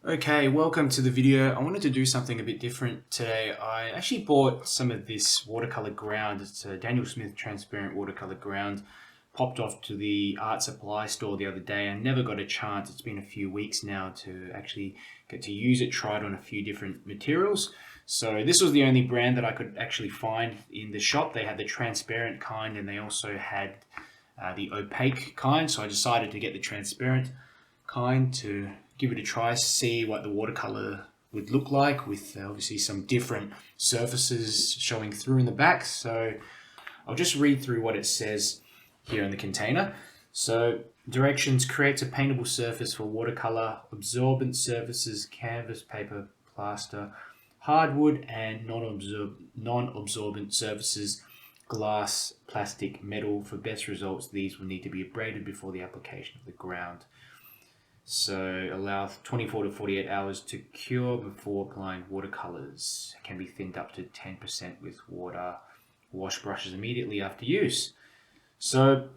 Okay, welcome to the video. I wanted to do something a bit different today. I actually bought some of this watercolor ground. It's a Daniel Smith transparent watercolor ground. Popped off to the art supply store the other day. I never got a chance. It's been a few weeks now to actually get to use it, try it on a few different materials. So this was the only brand that I could actually find in the shop. They had the transparent kind and they also had the opaque kind. So I decided to get the transparent kind to give it a try, see what the watercolor would look like with obviously some different surfaces showing through in the back. So I'll just read through what it says here in the container. So directions: creates a paintable surface for watercolor, absorbent surfaces, canvas, paper, plaster, hardwood, and non-absorbent surfaces, glass, plastic, metal. For best results, these will need to be abraded before the application of the ground. So allow 24 to 48 hours to cure before applying watercolors. Can be thinned up to 10% with water. Wash brushes immediately after use. So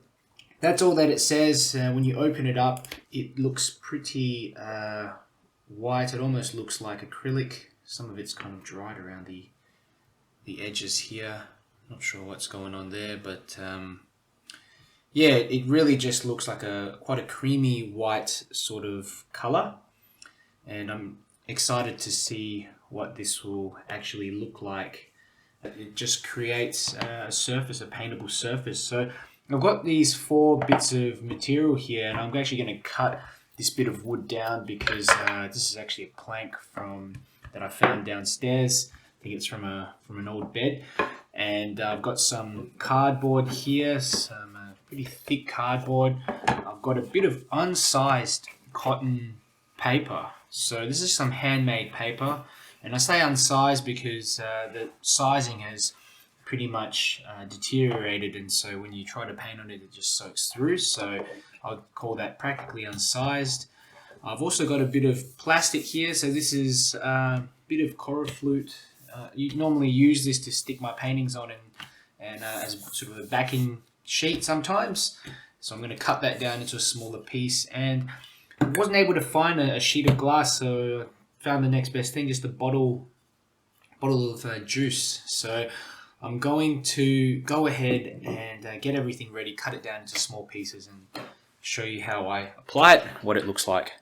that's all that it says. When you open it up, it looks pretty white. It almost looks like acrylic. Some of it's kind of dried around the edges here. Not sure what's going on there, but yeah, it really just looks like quite a creamy white sort of color, and I'm excited to see what this will actually look like. It just creates a surface, a paintable surface. So I've got these 4 bits of material here, and I'm actually going to cut this bit of wood down because this is actually a plank that I found downstairs. I think it's from an old bed, and I've got some cardboard here, some pretty thick cardboard. I've got a bit of unsized cotton paper. So this is some handmade paper, and I say unsized because the sizing has pretty much deteriorated, and so when you try to paint on it, it just soaks through. So I'll call that practically unsized. I've also got a bit of plastic here. So this is a bit of coral flute. You normally use this to stick my paintings on and as sort of a backing sheet sometimes. So I'm going to cut that down into a smaller piece, and I wasn't able to find a sheet of glass, so I found the next best thing, just a bottle of juice. So I'm going to go ahead and get everything ready, cut it down into small pieces, and show you how I apply it, what it looks like.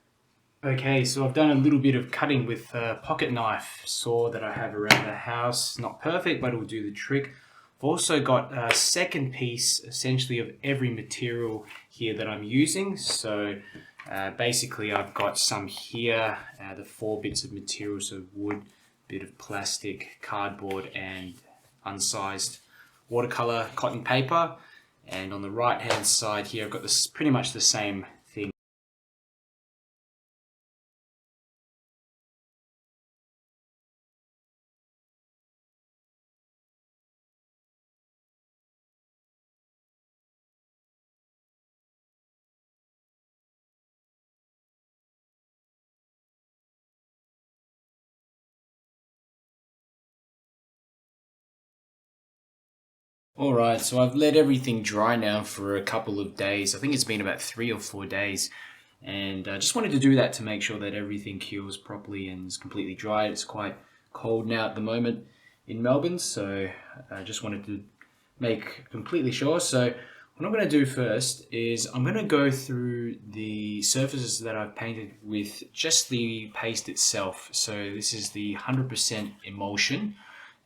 Okay, so I've done a little bit of cutting with a pocket knife saw that I have around the house. Not perfect, but it'll do the trick. I've also got a second piece, essentially, of every material here that I'm using. So basically I've got some here, the 4 bits of material, so wood, bit of plastic, cardboard, and unsized watercolor cotton paper. And on the right hand side here, I've got this pretty much the same thing. Alright, so I've let everything dry now for a couple of days. I think it's been about 3 or 4 days. And I just wanted to do that to make sure that everything cures properly and is completely dry. It's quite cold now at the moment in Melbourne, so I just wanted to make completely sure. So what I'm going to do first is I'm going to go through the surfaces that I've painted with just the paste itself. So this is the 100% emulsion.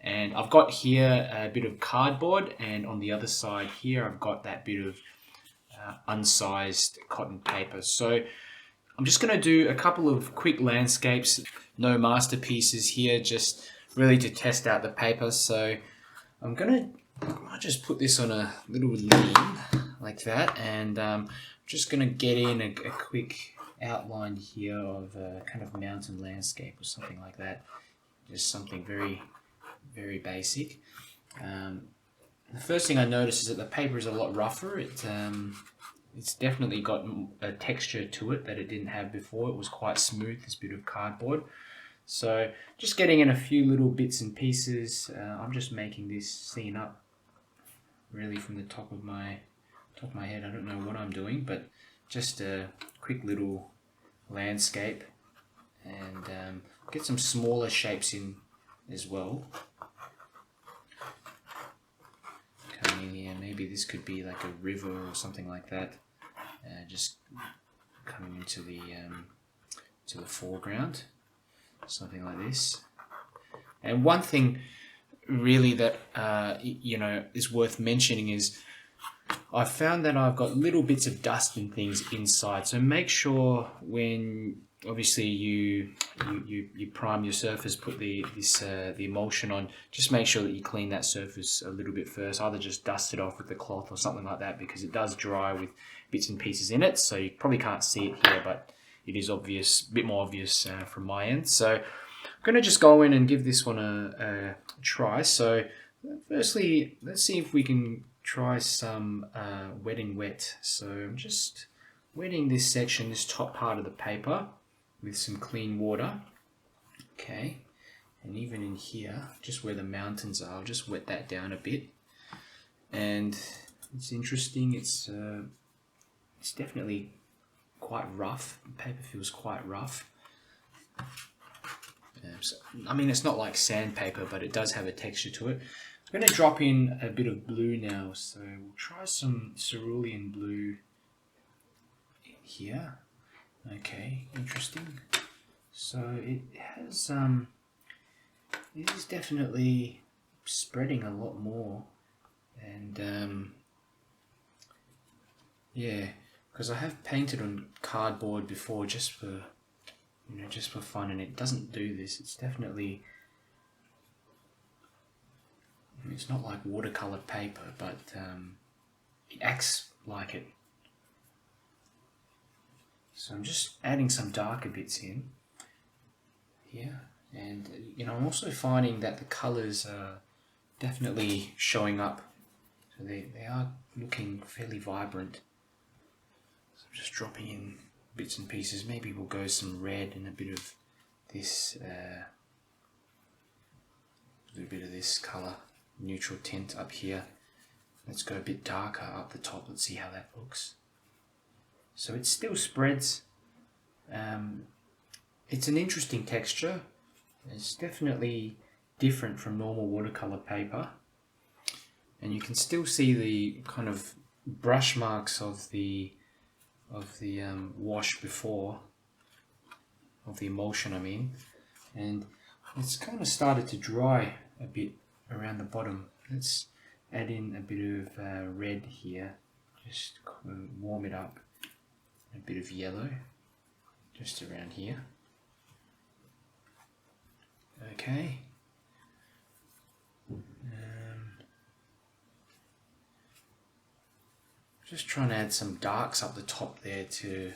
And I've got here a bit of cardboard, and on the other side here I've got that bit of unsized cotton paper. So I'm just going to do a couple of quick landscapes, no masterpieces here, just really to test out the paper. So I'll just put this on a little lean like that, and I'm just going to get in a quick outline here of a kind of mountain landscape or something like that. Just something very basic. The first thing I notice is that the paper is a lot rougher. It's definitely got a texture to it that it didn't have before. It was quite smooth, this bit of cardboard. So just getting in a few little bits and pieces. I'm just making this scene up really from the top of my head. I don't know what I'm doing, but just a quick quick little landscape, and get some smaller shapes in as well. Coming in here, maybe this could be like a river or something like that. Just coming into the to the foreground, something like this. And one thing really that you know, is worth mentioning is I've found that I've got little bits of dust and things inside, so make sure when obviously you prime your surface, put the emulsion on, just make sure that you clean that surface a little bit first, either just dust it off with the cloth or something like that, because it does dry with bits and pieces in it, so you probably can't see it here, but it is obvious, a bit more obvious from my end. So I'm going to just go in and give this one a try. So firstly, let's see if we can try some wetting wet. So I'm just wetting this section, this top part of the paper, with some clean water. Okay, and even in here, just where the mountains are, I'll just wet that down a bit. And it's interesting, it's definitely quite rough. The paper feels quite rough. So, I mean, it's not like sandpaper, but it does have a texture to it. I'm going to drop in a bit of blue now, so we'll try some cerulean blue in here. Okay, interesting. So it has, it is definitely spreading a lot more, and yeah, because I have painted on cardboard before just for, you know, just for fun, and it doesn't do this. It's definitely, it's not like watercolor paper, but it acts like it. So I'm just adding some darker bits in here, and you know, I'm also finding that the colors are definitely showing up. So they are looking fairly vibrant. So I'm just dropping in bits and pieces. Maybe we'll go some red and a bit of this, a little bit of this color, neutral tint up here. Let's go a bit darker up the top. Let's see how that looks. So it still spreads. It's an interesting texture. It's definitely different from normal watercolor paper, and you can still see the kind of brush marks of the wash before, of the emulsion, I mean, and it's kind of started to dry a bit around the bottom. Let's add in a bit of red here, just warm it up. A bit of yellow just around here. Okay. Just trying to add some darks up the top there to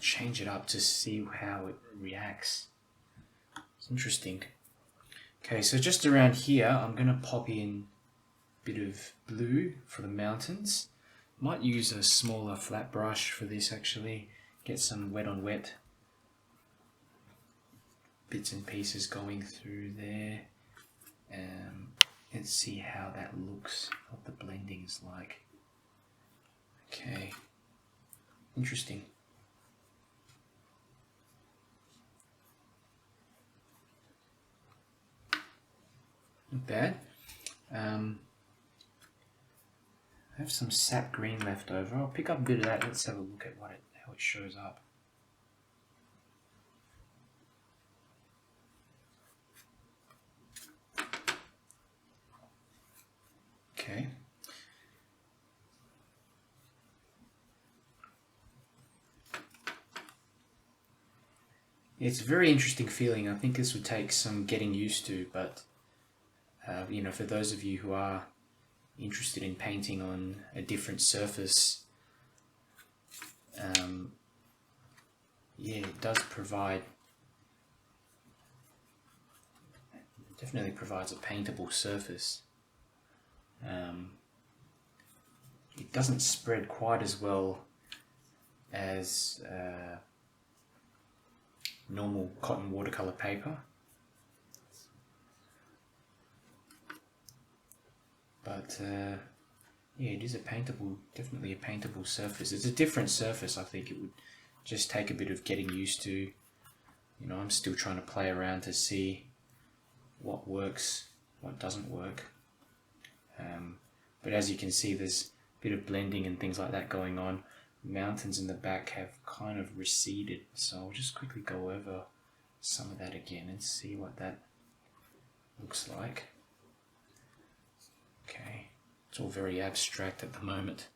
change it up to see how it reacts. It's interesting. Okay, so just around here, I'm going to pop in a bit of blue for the mountains. Might use a smaller flat brush for this actually. Get some wet on wet bits and pieces going through there. Let's see how that looks, what the blending is like. Okay, interesting. Not bad. I have some sap green left over. I'll pick up a bit of that. Let's have a look at how it shows up. Okay. It's a very interesting feeling. I think this would take some getting used to, but you know, for those of you who are interested in painting on a different surface, yeah, it does provide, it definitely provides a paintable surface. It doesn't spread quite as well as normal cotton watercolor paper, but Yeah, it is a paintable, definitely a paintable surface. It's a different surface. I think it would just take a bit of getting used to. You know, I'm still trying to play around to see what works, what doesn't work. But as you can see, there's a bit of blending and things like that going on. Mountains in the back have kind of receded, so I'll just quickly go over some of that again and see what that looks like. Okay, it's all very abstract at the moment.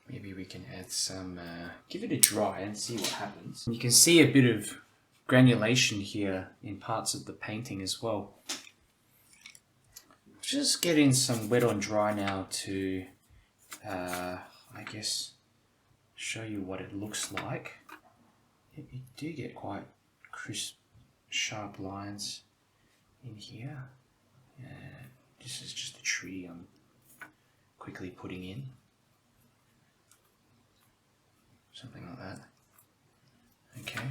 Maybe we can add some, give it a dry and see what happens. You can see a bit of granulation here in parts of the painting as well. Just get in some wet on dry now to, I guess, show you what it looks like. You do get quite crisp, sharp lines in here. This is just a tree I'm quickly putting in. Something like that. Okay.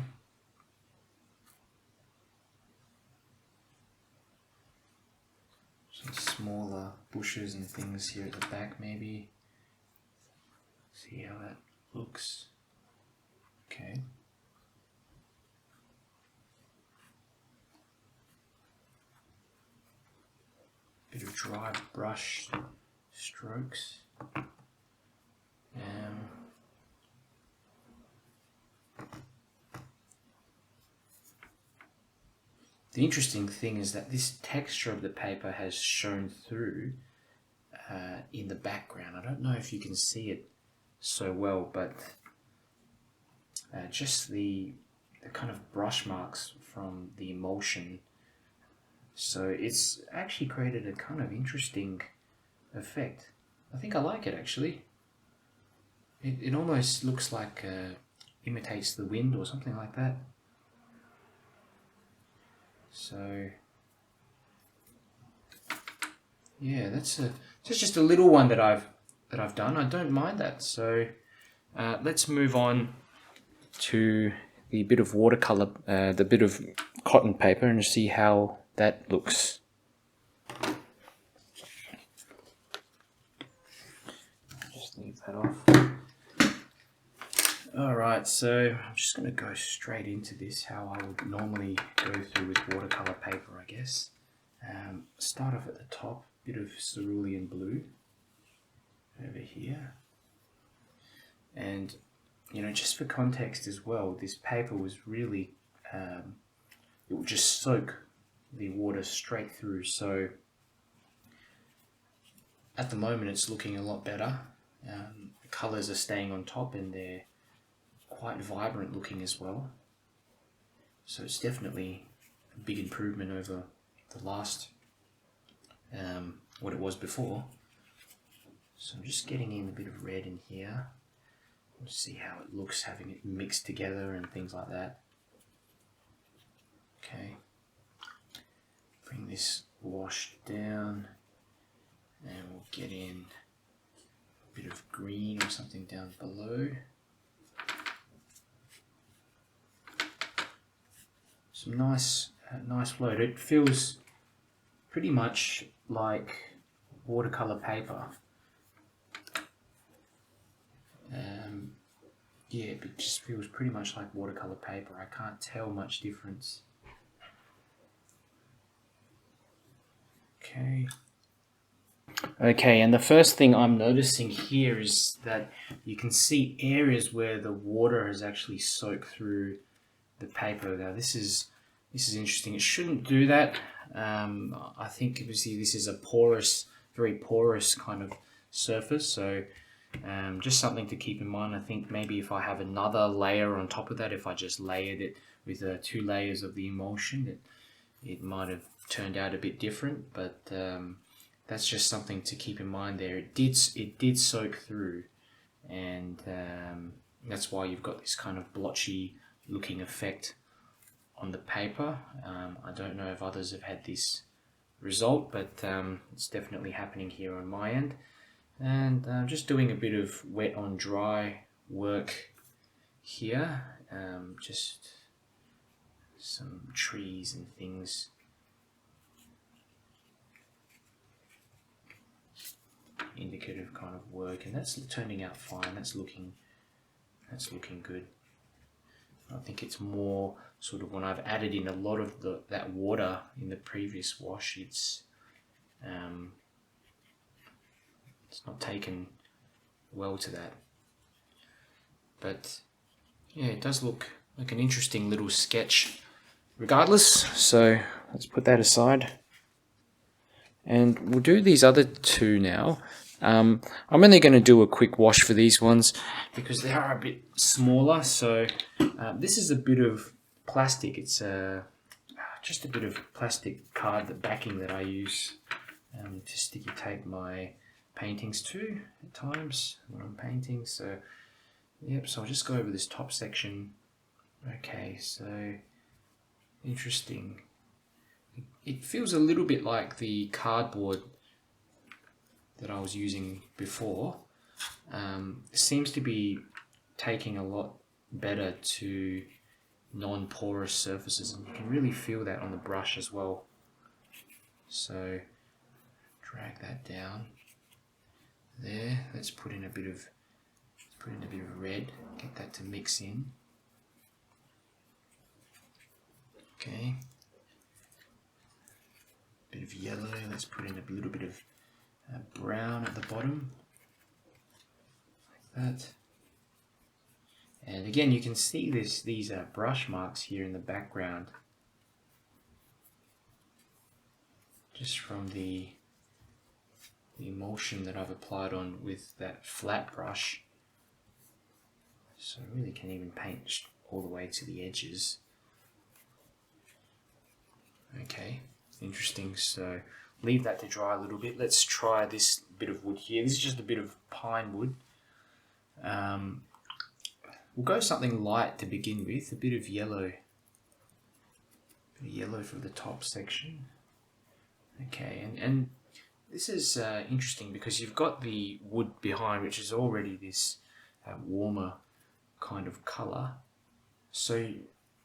Some smaller bushes and things here at the back maybe. See how that looks. Okay. Bit of dry brush strokes. The interesting thing is that this texture of the paper has shown through in the background. I don't know if you can see it so well, but just the kind of brush marks from the emulsion. So it's actually created a kind of interesting effect. I think I like it actually. It almost looks like imitates the wind or something like that. So yeah, that's just a little one that I've done. I don't mind that. So let's move on to the bit of watercolor, the bit of cotton paper, and see how that looks. Just leave that off. Alright, so I'm just going to go straight into this, how I would normally go through with watercolor paper, I guess. Start off at the top, bit of cerulean blue over here. And, you know, just for context as well, this paper was really, it would just soak the water straight through. So at the moment it's looking a lot better. The colours are staying on top and they're quite vibrant looking as well. So it's definitely a big improvement over the last, what it was before. So I'm just getting in a bit of red in here. Let's see how it looks having it mixed together and things like that. Okay. Bring this wash down and we'll get in a bit of green or something down below. Some nice float. It feels pretty much like watercolor paper. Yeah, it just feels pretty much like watercolor paper. I can't tell much difference. Okay, and the first thing I'm noticing here is that you can see areas where the water has actually soaked through the paper. Now this is interesting. It shouldn't do that. I think obviously this is a porous, very porous kind of surface, so just something to keep in mind. I think maybe if I have another layer on top of that, if I just layered it with 2 layers of the emulsion, it might have turned out a bit different, but that's just something to keep in mind there. It did soak through, and that's why you've got this kind of blotchy looking effect on the paper. I don't know if others have had this result, but it's definitely happening here on my end. And I'm just doing a bit of wet on dry work here, just some trees and things. indicative kind of work, and that's turning out fine. That's looking good. I think it's more sort of when I've added in a lot of that water in the previous wash, it's not taken well to that. But yeah, it does look like an interesting little sketch regardless. So let's put that aside. And we'll do these other two now. I'm only going to do a quick wash for these ones because they are a bit smaller. So this is a bit of plastic. It's just a bit of plastic card, the backing that I use to sticky tape my paintings to at times when I'm painting. So yep, so I'll just go over this top section. Okay, so interesting. It feels a little bit like the cardboard that I was using before. It seems to be taking a lot better to non-porous surfaces, and you can really feel that on the brush as well. So drag that down there. Let's put in a bit of red, get that to mix in. Okay. Bit of yellow, let's put in a little bit of brown at the bottom, like that. And again, you can see these brush marks here in the background, just from the emulsion that I've applied on with that flat brush. So I really can even paint all the way to the edges. Okay, interesting. So leave that to dry a little bit. Let's try this bit of wood here. This is just a bit of pine wood. We'll go something light to begin with, a bit of yellow. For the top section. Okay, and this is interesting because you've got the wood behind, which is already this warmer kind of color. So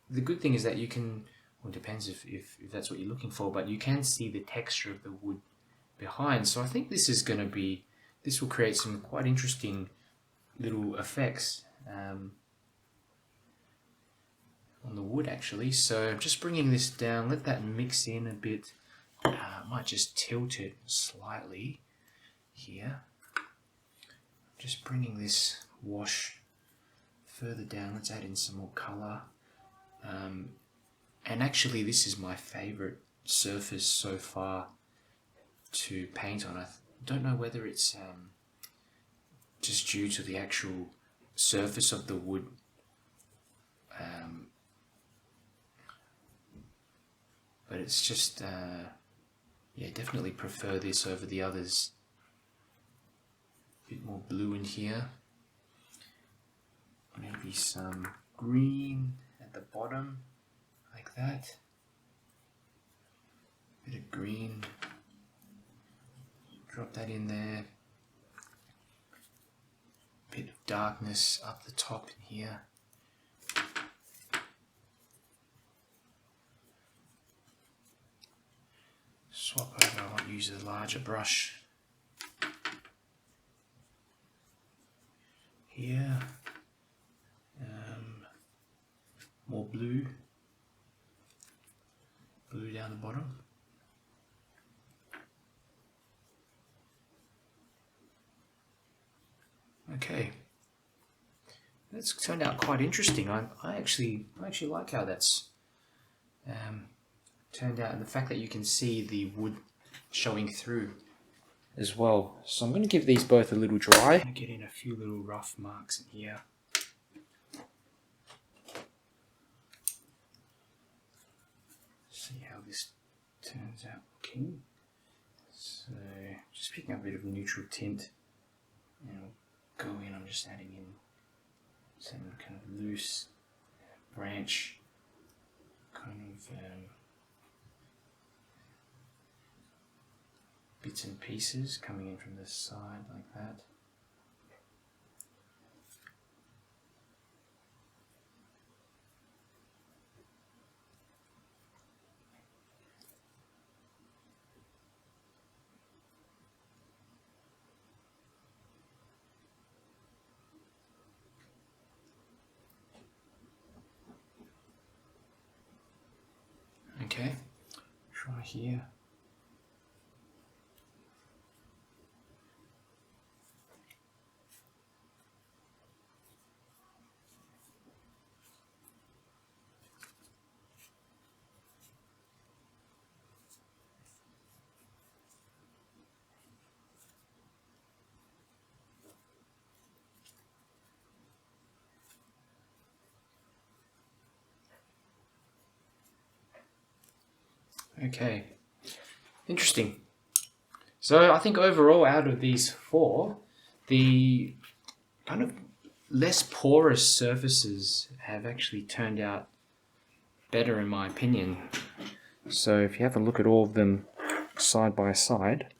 the good thing is that you can, well, it depends if that's what you're looking for, but you can see the texture of the wood behind. So I think this will create some quite interesting little effects on the wood actually. So I'm just bringing this down, let that mix in a bit. I might just tilt it slightly here. Just bringing this wash further down. Let's add in some more color. And actually this is my favorite surface so far to paint on. I don't know whether it's just due to the actual surface of the wood, but it's just yeah, definitely prefer this over the others. A bit more blue in here, maybe some green at the bottom like that, bit of green, drop that in there, bit of darkness up the top in here. Swap over, I might use a larger brush here. More blue down the bottom. Okay, that's turned out quite interesting. I actually like how that's turned out, and the fact that you can see the wood showing through as well. So I'm going to give these both a little dry. I'm going to get in a few little rough marks in here. See how this turns out looking. So just picking up a bit of neutral tint, and I'll go in. I'm just adding in some kind of loose branch kind of bits and pieces coming in from this side like that. here. Okay, interesting. So I think overall out of these four, the kind of less porous surfaces have actually turned out better in my opinion. So if you have a look at all of them side by side,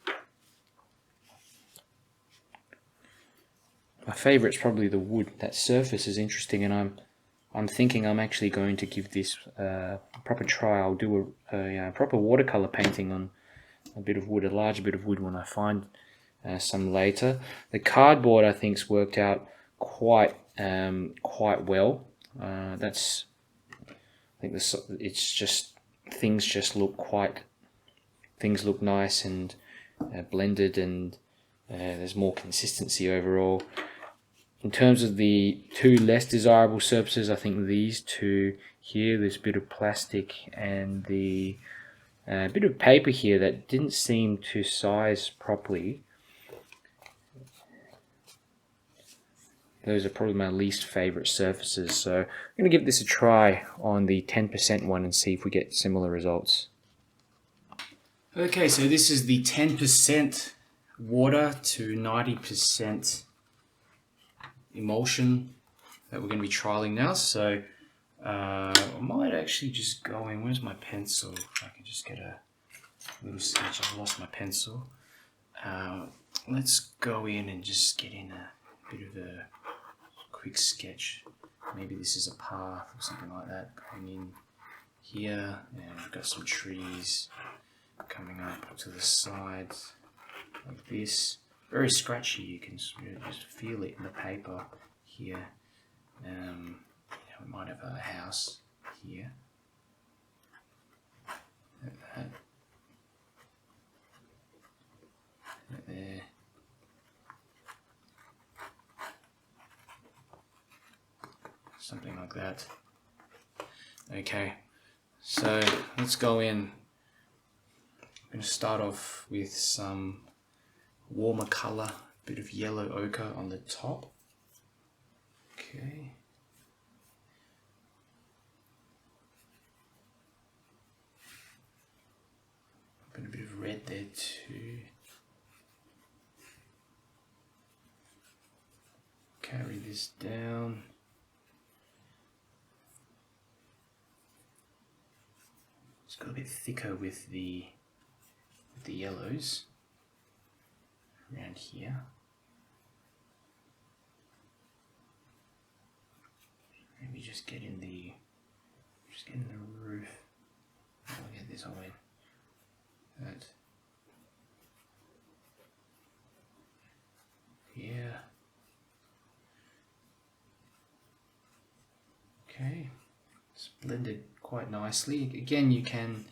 my favourite's probably the wood. That surface is interesting, and I'm thinking I'm actually going to give this a proper try. I'll do a proper watercolour painting on a bit of wood, a large bit of wood when I find some later. The cardboard I think's worked out quite well. I think it's just things look nice and blended, and there's more consistency overall. In terms of the two less desirable surfaces, I think these two here, this bit of plastic and the bit of paper here that didn't seem to size properly, those are probably my least favorite surfaces. So I'm going to give this a try on the 10% one and see if we get similar results. Okay, so this is the 10% water to 90% emulsion that we're going to be trialing now. So I might actually just go in. Where's my pencil? If I can just get a little sketch. I've lost my pencil. Let's go in and just get in a bit of a quick sketch. Maybe this is a path or something like that. Going in here, and we've got some trees coming up to the sides like this. Very scratchy. You can just feel it in the paper here. We might have a house here. Like that. Right there. Something like that. Okay, so let's go in. I'm going to start off with some warmer colour, a bit of yellow ochre on the top. Okay. Put a bit of red there too. Carry this down. It's got a bit thicker with the yellows around here. Maybe just get in the roof. I'll get this away. That. Yeah. Okay. It's blended quite nicely. Again, you can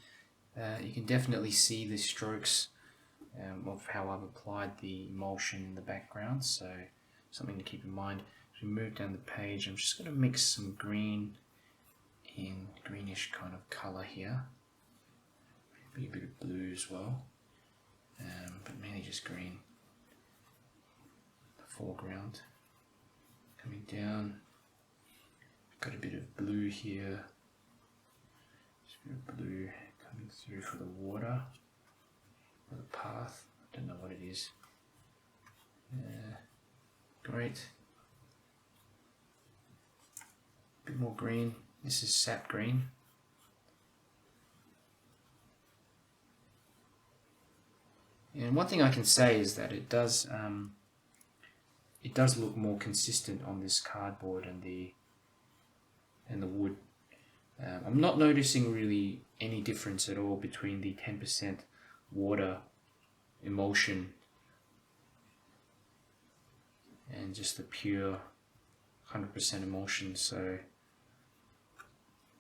definitely see the strokes of how I've applied the emulsion in the background, so something to keep in mind. As we move down the page, I'm just going to mix some green in, greenish kind of colour here, maybe a bit of blue as well, but mainly just green. The foreground coming down, got a bit of blue here, just a bit of blue coming through for the water, or the path, I don't know what it is. Great. A bit more green, this is sap green. And one thing I can say is that it does look more consistent on this cardboard and the wood. I'm not noticing really any difference at all between the 10% water emulsion and just the pure 100% emulsion, so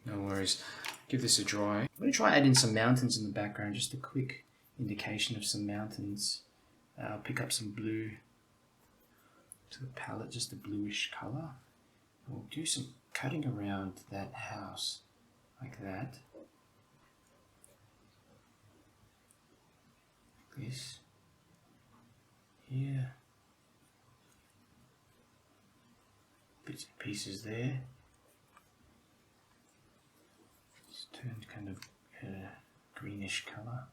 no worries. give this a dry. I'm going to try add in some mountains in the background, just a quick indication of some mountains. I'll pick up some blue to the palette, just a bluish colour. We'll do some cutting around that house like that. This here, bits and pieces there. It's turned kind of greenish colour.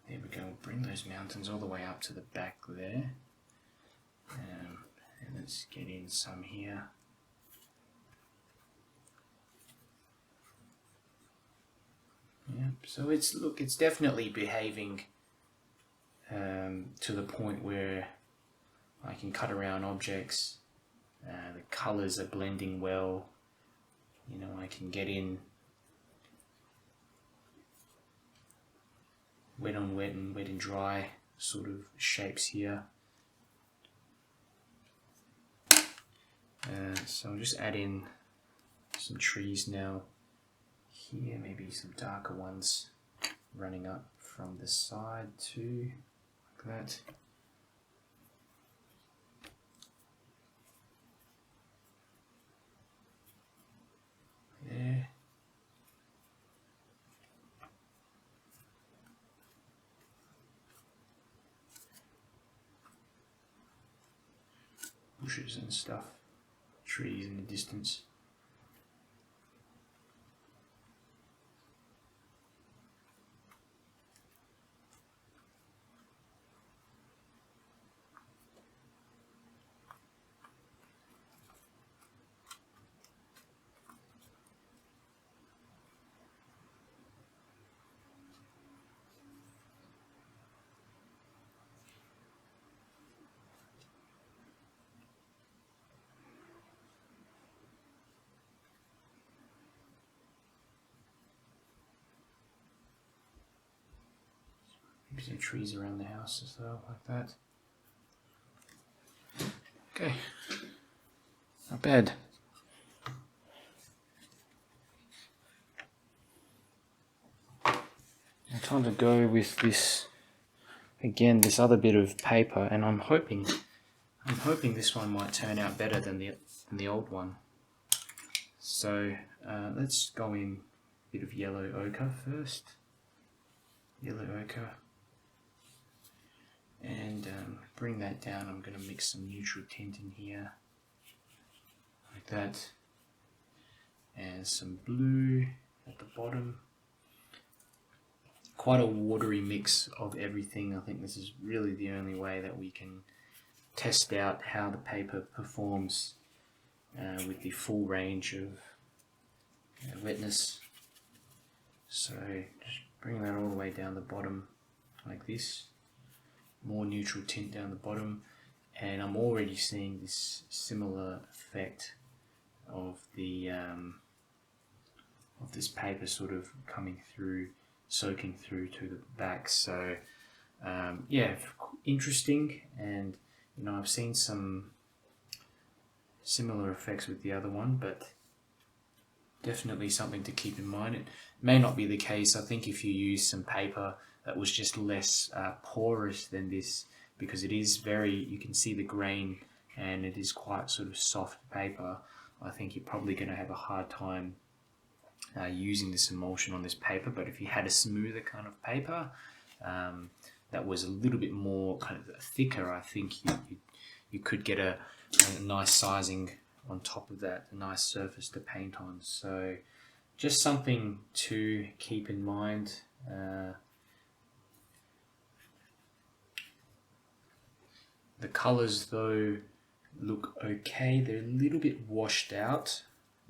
There we go. Bring those mountains all the way up to the back there, and let's get in some here. Yeah, so it's definitely behaving to the point where I can cut around objects. The colours are blending well. You know, I can get in wet on wet and wet and dry sort of shapes here. So I'll just add in some trees now. Here, maybe some darker ones running up from the side too, like that. There. Bushes and stuff, trees in the distance. Some trees around the house as well, like that. Okay, not bad. Now time to go with this again, this other bit of paper, and I'm hoping this one might turn out better than the old one. So let's go in a bit of yellow ochre first. Yellow ochre. And bring that down. I'm going to mix some neutral tint in here, like that, and some blue at the bottom. Quite a watery mix of everything. I think this is really the only way that we can test out how the paper performs with the full range of wetness. So just bring that all the way down the bottom like this. More neutral tint down the bottom, and I'm already seeing this similar effect of the of this paper sort of coming through, soaking through to the back. So yeah, interesting. And you know, I've seen some similar effects with the other one, but definitely something to keep in mind. It may not be the case. I think if you use some paper that was just less porous than this, because it is very, you can see the grain and it is quite sort of soft paper, I think you're probably going to have a hard time using this emulsion on this paper. But if you had a smoother kind of paper that was a little bit more kind of thicker, I think you could get a nice sizing on top of that, a nice surface to paint on. So just something to keep in mind. The colours though look okay. They're a little bit washed out,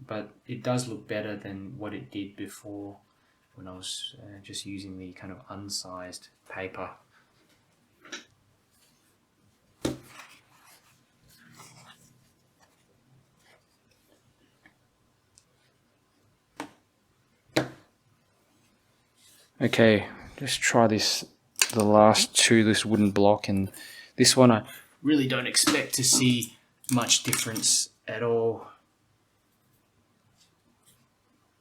but it does look better than what it did before when I was just using the kind of unsized paper. Okay, just try this, the last two, this wooden block, and this one I really don't expect to see much difference at all.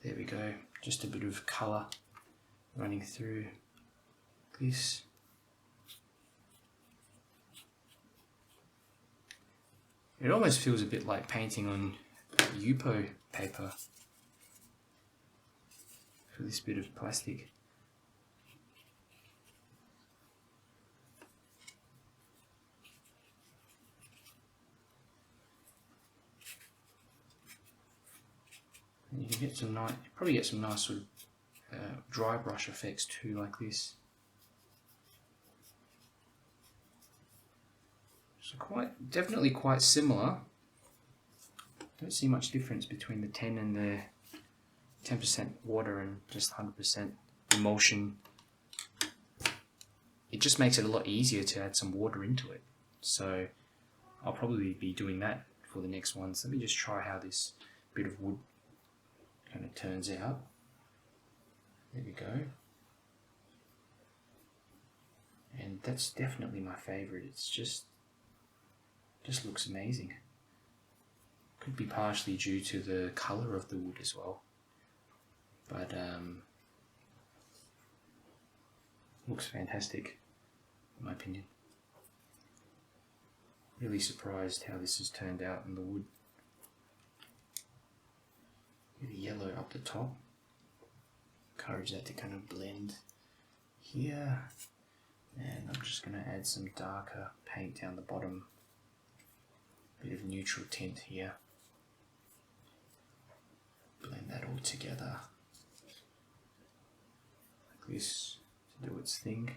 There we go. just a bit of colour running through this. It almost feels a bit like painting on Yupo paper for this bit of plastic. And you can get some nice, probably get some nice sort of dry brush effects too, like this. So definitely quite similar. Don't see much difference between the 10 and the 10% water and just 100% emulsion. It just makes it a lot easier to add some water into it. So I'll probably be doing that for the next ones. Let me just try how this bit of wood kind of turns out. There we go. And that's definitely my favorite. It's just looks amazing. Could be partially due to the color of the wood as well, but looks fantastic in my opinion. Really surprised how this has turned out in the wood. The yellow up the top, encourage that to kind of blend here, and I'm just going to add some darker paint down the bottom. Bit of neutral tint here. Blend that all together like this to do its thing.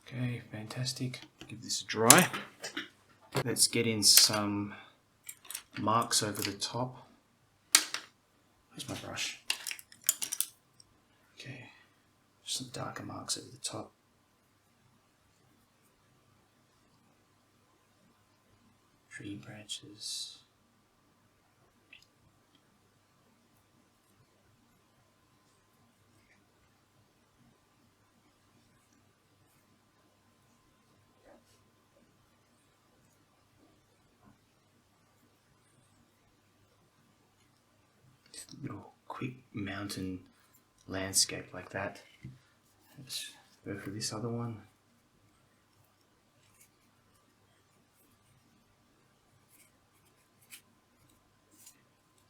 Okay, fantastic. Give this a dry. Let's get in some marks over the top. Where's my brush? Okay. Some darker marks over the top. Tree branches. Just a little quick mountain landscape like that. Let's go for this other one.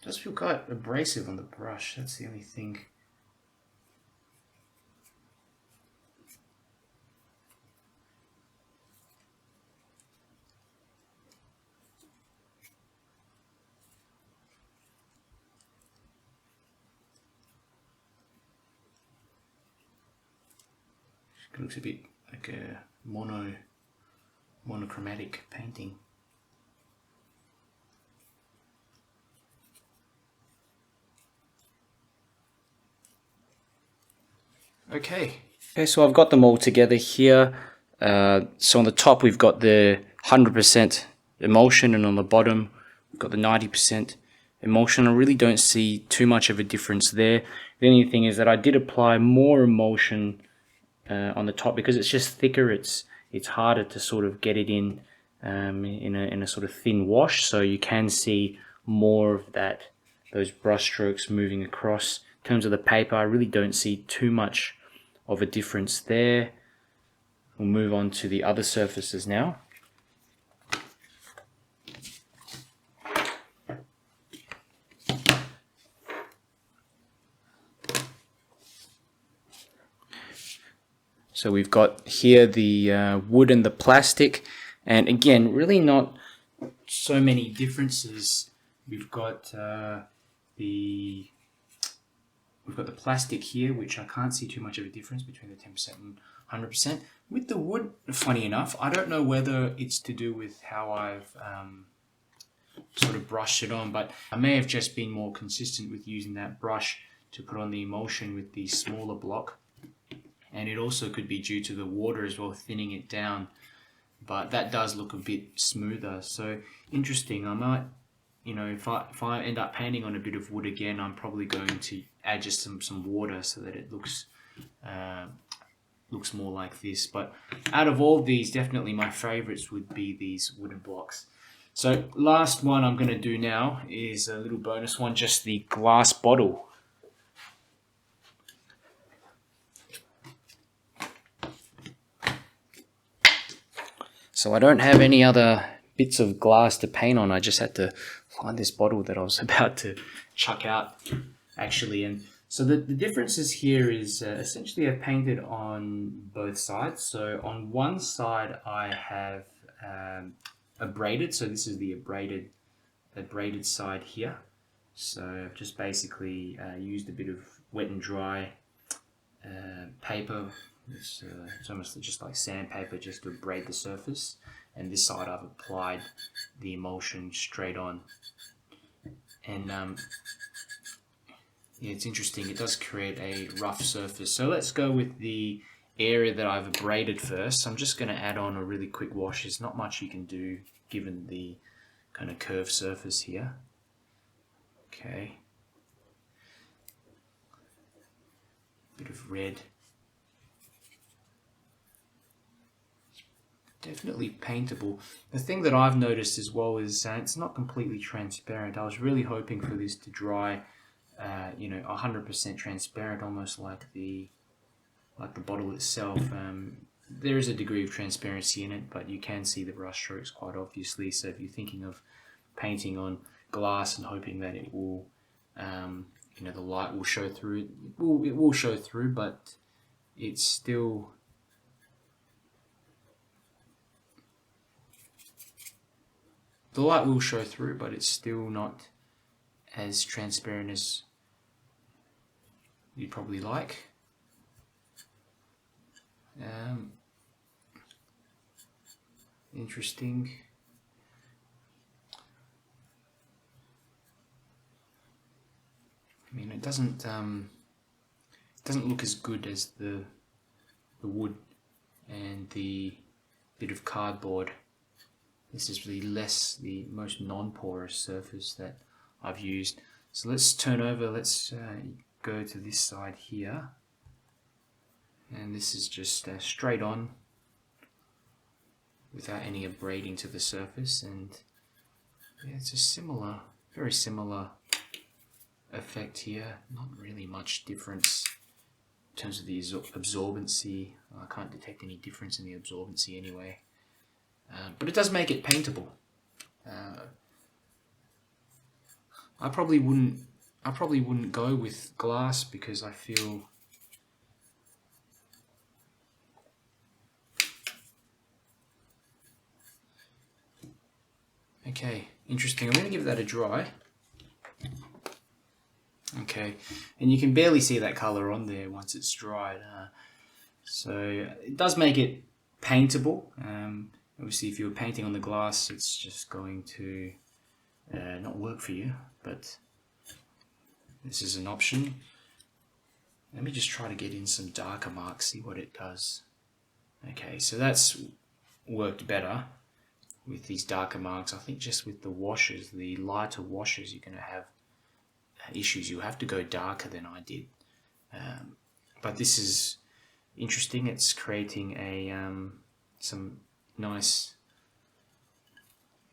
It does feel quite abrasive on the brush, that's the only thing. It looks a bit like a monochromatic painting. Okay, so I've got them all together here. So on the top we've got the 100% emulsion, and on the bottom we've got the 90% emulsion. I really don't see too much of a difference there. The only thing is that I did apply more emulsion on the top because it's just thicker. It's harder to sort of get it in a sort of thin wash, so you can see more of those brush strokes moving across. In terms of the paper, I really don't see too much of a difference there. We'll move on to the other surfaces now. So we've got here the wood and the plastic, and again, really not so many differences. We've got the plastic here, which I can't see too much of a difference between the 10% and 100%. With the wood, funny enough, I don't know whether it's to do with how I've sort of brushed it on, but I may have just been more consistent with using that brush to put on the emulsion with the smaller block. And it also could be due to the water as well, thinning it down. But that does look a bit smoother. So interesting. I might, if I end up painting on a bit of wood again, I'm probably going to add just some water so that it looks looks more like this. But out of all these, definitely my favorites would be these wooden blocks. So last one I'm going to do now is a little bonus one, just the glass bottle. So I don't have any other bits of glass to paint on. I just had to find this bottle that I was about to chuck out, actually. And so the differences here is essentially I've painted on both sides. So on one side I have abraded. So this is the abraded side here. So I've just basically used a bit of wet and dry paper. It's almost just like sandpaper, just to abrade the surface. And this side I've applied the emulsion straight on. And yeah, it's interesting, it does create a rough surface. So let's go with the area that I've abraded first. I'm just going to add on a really quick wash. There's not much you can do given the kind of curved surface here. Okay. Bit of red. Definitely paintable. The thing that I've noticed as well is it's not completely transparent. I was really hoping for this to dry, 100% transparent, almost like the bottle itself. There is a degree of transparency in it, but you can see the brush strokes quite obviously. So if you're thinking of painting on glass and hoping that it will, the light will show through, it will show through, but it's still. The light will show through, but it's still not as transparent as you'd probably like. Interesting. I mean, it doesn't look as good as the wood and the bit of cardboard. This is the most non-porous surface that I've used. So let's turn over, let's go to this side here. And this is just straight on without any abrading to the surface. And yeah, it's a very similar effect here. Not really much difference in terms of the absorbency. I can't detect any difference in the absorbency anyway. But it does make it paintable. I probably wouldn't go with glass because I feel okay, interesting. I'm going to give that a dry. Okay, and you can barely see that color on there once it's dried. So it does make it paintable. Obviously, if you're painting on the glass, it's just going to not work for you, but this is an option. Let me just try to get in some darker marks, see what it does. Okay, so that's worked better with these darker marks. I think just with the washes, the lighter washes, you're going to have issues. You have to go darker than I did. But this is interesting. It's creating some nice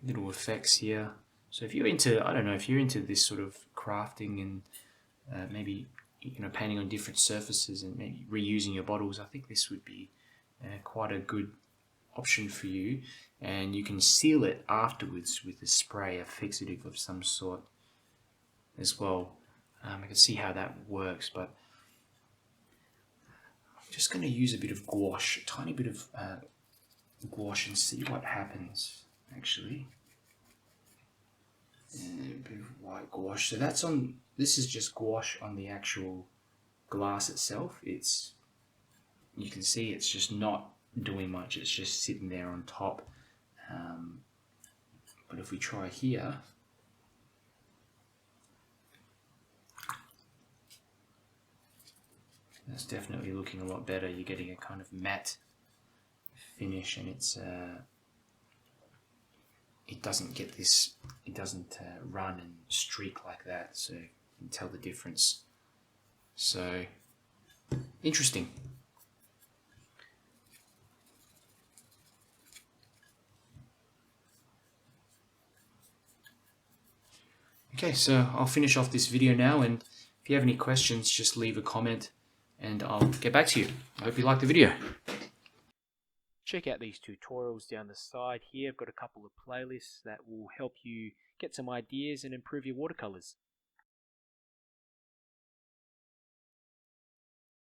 little effects here. So if you're into, I don't know, if you're into this sort of crafting and maybe painting on different surfaces and maybe reusing your bottles, I think this would be quite a good option for you. And you can seal it afterwards with a spray, a fixative of some sort as well. I can see how that works, but I'm just going to use a bit of gouache, a tiny bit of gouache, and see what happens actually. And a bit of white gouache. So that's on. This is just gouache on the actual glass itself. You can see it's just not doing much. It's just sitting there on top. But if we try here, that's definitely looking a lot better. You're getting a kind of matte finish, and it doesn't get this, it doesn't run and streak like that, so you can tell the difference. So interesting. Okay, so I'll finish off this video now, and if you have any questions, just leave a comment and I'll get back to you. I hope you liked the video. Check out these tutorials down the side here. I've got a couple of playlists that will help you get some ideas and improve your watercolors.